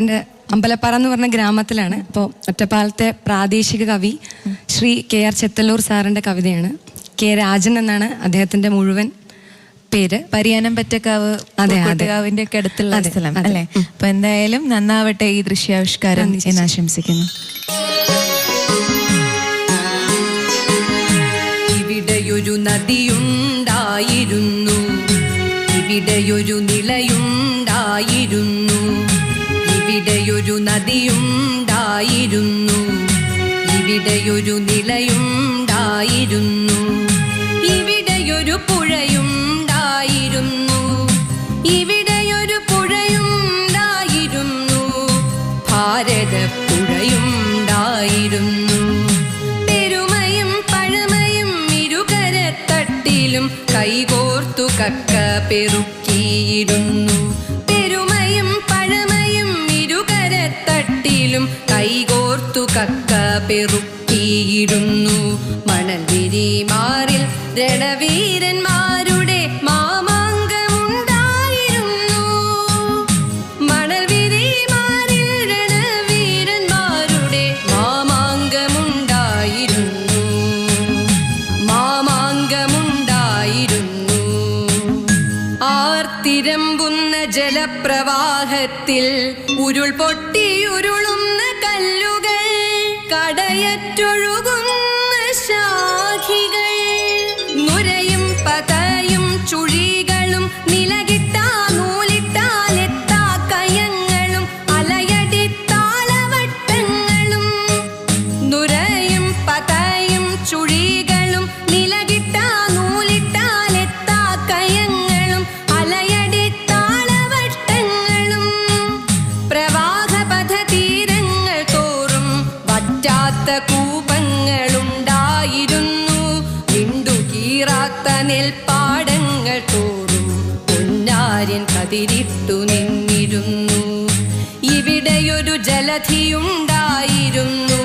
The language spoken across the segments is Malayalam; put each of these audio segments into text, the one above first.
എൻ്റെ അമ്പലപ്പാറ എന്ന് പറഞ്ഞ ഗ്രാമത്തിലാണ്. അപ്പോൾ ഒറ്റപ്പാലത്തെ പ്രാദേശിക കവി ശ്രീ KR ചെത്തല്ലൂർ സാറിൻ്റെ കവിതയാണ്. K. രാജൻ എന്നാണ് അദ്ദേഹത്തിൻ്റെ മുഴുവൻ പേര്. പരിയാനം പറ്റക്കാവ് കാവിന്റെ ഒക്കെ അടുത്തുള്ള സ്ഥലം അല്ലേ? അപ്പൊ എന്തായാലും നന്നാവട്ടെ ഈ ദൃശ്യാവിഷ്കാരം എന്ന് ആശംസിക്കുന്നു. ഇവിടെയൊരു നദിയുണ്ടായിരുന്നു, ഇവിടെയൊരു നിലയുണ്ടായിരുന്നു, ഇവിടെയൊരു നദിയുണ്ടായിരുന്നു, ഇവിടെയൊരു നിലയുണ്ടായിരുന്നു, ഇവിടെയൊരു പുഴയുണ്ടായിരുന്നു, ഇവിടെയൊരു പുഴയുണ്ടായിരുന്നു, ഭാരതപ്പുഴയുണ്ടായിരുന്നു. പെരുമയും പഴമയും ഇരുകരത്തട്ടിലും കൈകോർത്തു കക്ക പെറുക്കിയിരുന്നു. പെരുമയും പഴമയും ഇരുകരത്തട്ടിലും കൈകോർത്തു കക്ക പെറുക്കിയിരുന്നു. മണൽ വിരിമാറിൽ രണവീരന്മാരുടെ മാമാങ്കമുണ്ടായിരുന്നു. മണൽ വിരിമാറിൽ രണവീരന്മാരുടെ മാമാങ്കമുണ്ടായിരുന്നു, മാമാങ്കമുണ്ടായിരുന്നു. ആർത്തിരമ്പുന്ന ജലപ്രവാഹത്തിൽ ഉരുൾ പൊട്ടിയുരുളുന്ന കല്ലുകൾ, കടയറ്റൊഴുകുന്ന ശാഖികൾ, നുരയും പതയും ചുഴികളും നിലകിട്ടാ നൂലിട്ടാലെത്താ കയങ്ങളും അലയടി താളവട്ടങ്ങളും, നുരയും പതയും ചുഴികളും നിലകിട്ടാ നൂലിട്ടാലെത്താ കയങ്ങളും അലയടി താളവട്ടങ്ങളും. പ്രവാഹപഥ തീരങ്ങൾ തോറും വറ്റാത്ത കൂപങ്ങളുണ്ടായിരുന്നു, വിണ്ടുകീറാത്ത നെൽപ്പാടങ്ങൾ തോറും പൊന്നാര്യൻ കതിരിട്ടു നിന്നിരുന്നു. ഇവിടെയൊരു ജലധിയുണ്ടായിരുന്നു,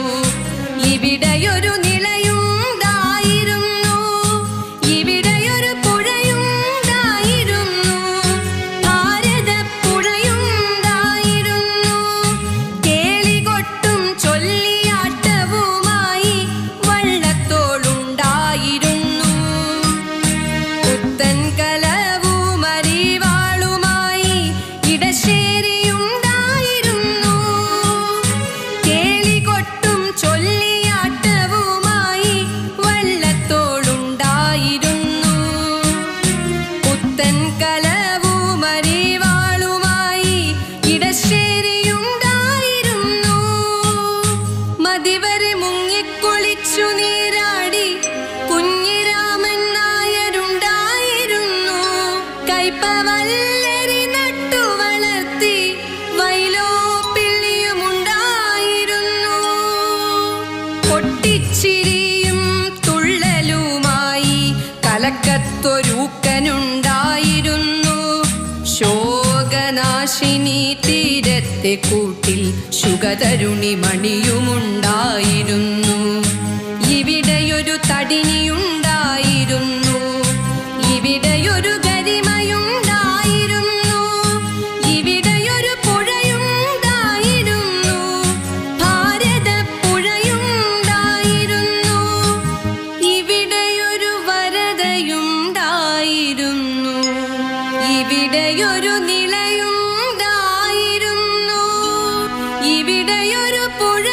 ഇവിടെയൊരു നിലയുണ്ടായിരുന്നു, ഇവിടെയൊരു പുഴയുണ്ടായിരുന്നു, ഭാരതപ്പുഴയുണ്ടായിരുന്നു. കേളികൊട്ടും ചൊല്ലിയാട്ടവുമായി വള്ളത്തോളുണ്ടായിരുന്നു, പുത്തൻ കലവുമരിവാളുമായി ഇടശ്ശേരിയുണ്ടായിരുന്നു. കേളികൊട്ടും ചൊല്ലിയാട്ടവുമായി വള്ളത്തോളുണ്ടായിരുന്നു, പുത്തൻ കലവുമരിവാളുമായി ഇടശ്ശേരിയുണ്ടായിരുന്നു. മതിവരെ മുങ്ങിക്കുളിച്ചു നീരാടി കുഞ്ഞിരാമൻ നായരുണ്ടായിരുന്നു. കൈപ്പവല്ലരി നട്ടു വളർത്തി വൈലോപ്പിള്ളിയുമുണ്ടായിരുന്നു. പൊട്ടിച്ചിരിയും തുള്ളലുമായി കലക്കത്തൊരൂക്കനുണ്ടായിരുന്നു. ശോകനാശിനി തീരത്തെ കൂട്ടിൽ ശുഗതരുണി മണിയുമുണ്ടായിരുന്നു. ഇവിടെയൊരു തടിനിയുണ്ടായിരുന്നു, ഇവിടെയൊരു ഗരിമയുണ്ടായിരുന്നു, ഇവിടെയൊരു പുഴയുണ്ടായിരുന്നു, ഭാരതപ്പുഴയുണ്ടായിരുന്നു, ഇവിടെയൊരു വരദയുണ്ടായിരുന്നു, ഇവിടെയൊരു നിലയുണ്ടായിരുന്നു, ഇവിടെയൊരു പുഴ